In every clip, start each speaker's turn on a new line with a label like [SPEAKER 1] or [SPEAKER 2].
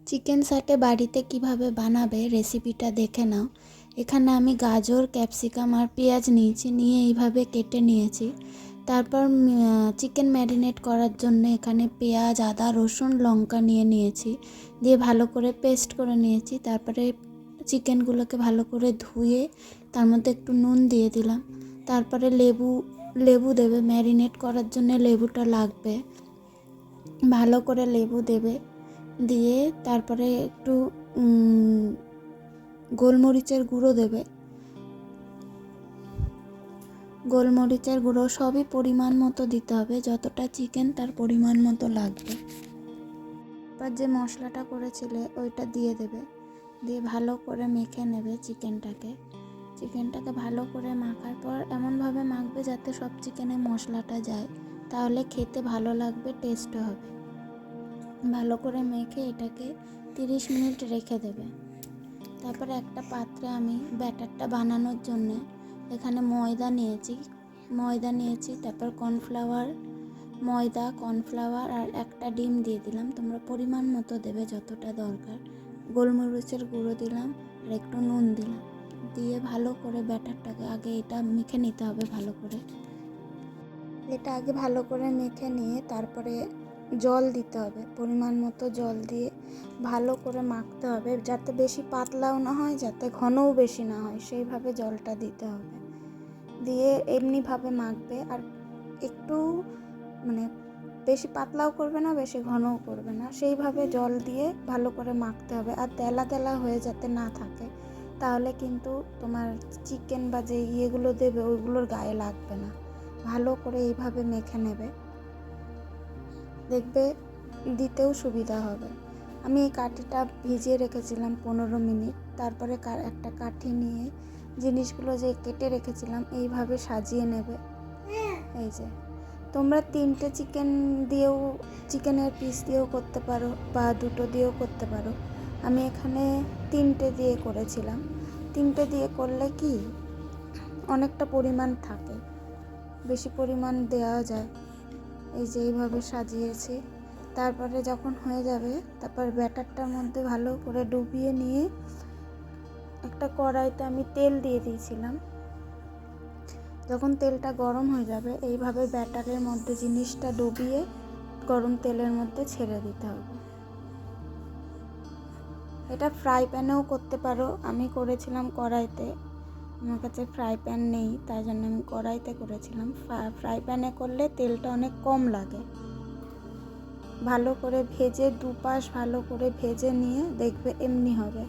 [SPEAKER 1] Chicken সাটে বাড়িতে কিভাবে বানাবে রেসিপিটা দেখে নাও। এখানে আমি গাজর, ক্যাপসিকাম আর পেঁয়াজ নিয়েছি, নিয়ে এইভাবে কেটে নিয়েছি। তারপর চিকেন ম্যারিনেট করার জন্য এখানে পেঁয়াজ, আদা, রসুন, লঙ্কা নিয়েছি, দিয়ে ভালো করে পেস্ট করে নিয়েছি। তারপরে চিকেনগুলোকে ভালো করে ধুয়ে তার মধ্যে একটু নুন দিয়ে দিলাম। তারপরে লেবু দেবে, ম্যারিনেট করার জন্য লেবুটা লাগবে, ভালো করে লেবু দেবে। দিয়ে তারপরে একটু গোলমরিচের গুঁড়ো দেবে, গোলমরিচের গুঁড়ো সবই পরিমাণ মতো দিতে হবে, যতটা চিকেন তার পরিমাণ মতো লাগবে। এবার যে মশলাটা করেছিলে ওইটা দিয়ে দেবে, দিয়ে ভালো করে মেখে নেবে চিকেনটাকে ভালো করে মাখার পর এমনভাবে মাখবে যাতে সব চিকেনে মশলাটা যায়, তাহলে খেতে ভালো লাগবে, টেস্টও হবে। ভালো করে মেখে এটাকে 30 মিনিট রেখে দেবে। তারপরে একটা পাত্রে আমি ব্যাটারটা বানানোর জন্য এখানে ময়দা নিয়েছি, তারপর কর্নফ্লাওয়ার আর একটা ডিম দিয়ে দিলাম, তোমরা পরিমাণ মতো দেবে যতটা দরকার। গোলমরিচের গুঁড়ো দিলাম আর একটু নুন দিলাম, দিয়ে ভালো করে ব্যাটারটাকে আগে এটা মেখে নিতে হবে ভালো করে। এটা আগে ভালো করে মেখে নিয়ে তারপরে জল দিতে হবে, পরিমাণ মতো জল দিয়ে ভালো করে মাখতে হবে, যাতে বেশি পাতলাও না হয়, যাতে ঘনও বেশি না হয়, সেইভাবে জলটা দিতে হবে। দিয়ে এমনিভাবে মাখবে, আর একটু বেশি পাতলাও করবে না, বেশি ঘনও করবে না, সেইভাবে জল দিয়ে ভালো করে মাখতে হবে। আর তেলা তেলা হয়ে যাতে না থাকে, তাহলে কিন্তু তোমার চিকেন বা যে ইয়েগুলো দেবে ওইগুলোর গায়ে লাগবে না। ভালো করে এইভাবে মেখে নেবে, দেখবে দিতেও সুবিধা হবে। আমি এই কাঠিটা ভিজিয়ে রেখেছিলাম 15 মিনিট। তারপরে একটা কাঠি নিয়ে জিনিসগুলো যে কেটে রেখেছিলাম এইভাবে সাজিয়ে নেবে। এই যে তোমরা 3টে চিকেনের পিস দিয়েও করতে পারো বা 2টো দিয়েও করতে পারো। আমি এখানে 3টে দিয়ে করেছিলাম। 3টে দিয়ে করলে কি অনেকটা পরিমাণ থাকে, বেশি পরিমাণ দেওয়া যায়। এই যে এইভাবে সাজিয়েছি। তারপরে যখন হয়ে যাবে, তারপর ব্যাটারটার মধ্যে ভালো করে ডুবিয়ে নিয়ে একটা কড়াইতে আমি তেল দিয়ে দিয়েছিলাম। যখন তেলটা গরম হয়ে যাবে, এইভাবে ব্যাটারের মধ্যে জিনিসটা ডুবিয়ে গরম তেলের মধ্যে ছেড়ে দিতে হবে। এটা ফ্রাই প্যানেও করতে পারো, আমি করেছিলাম কড়াইতে, আমার কাছে ফ্রাই প্যান নেই, তাই জন্য আমি কড়াইতে করেছিলাম। ফ্রাই প্যানে করলে তেলটা অনেক কম লাগে। ভালো করে ভেজে দুপাশ ভালো করে ভেজে নিয়ে দেখবে এমনি হবে।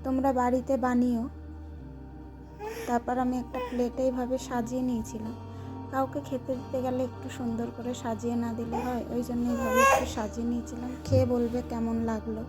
[SPEAKER 1] তোমরা বাড়িতে বানিও। তারপর আমি একটা প্লেটে এইভাবে সাজিয়ে নিয়েছিলাম। কাউকে খেতে দিতে গেলে একটু সুন্দর করে সাজিয়ে না দিলে হয়, ওই জন্য এইভাবে একটু সাজিয়ে নিয়েছিলাম। খেয়ে বলবে কেমন লাগলো।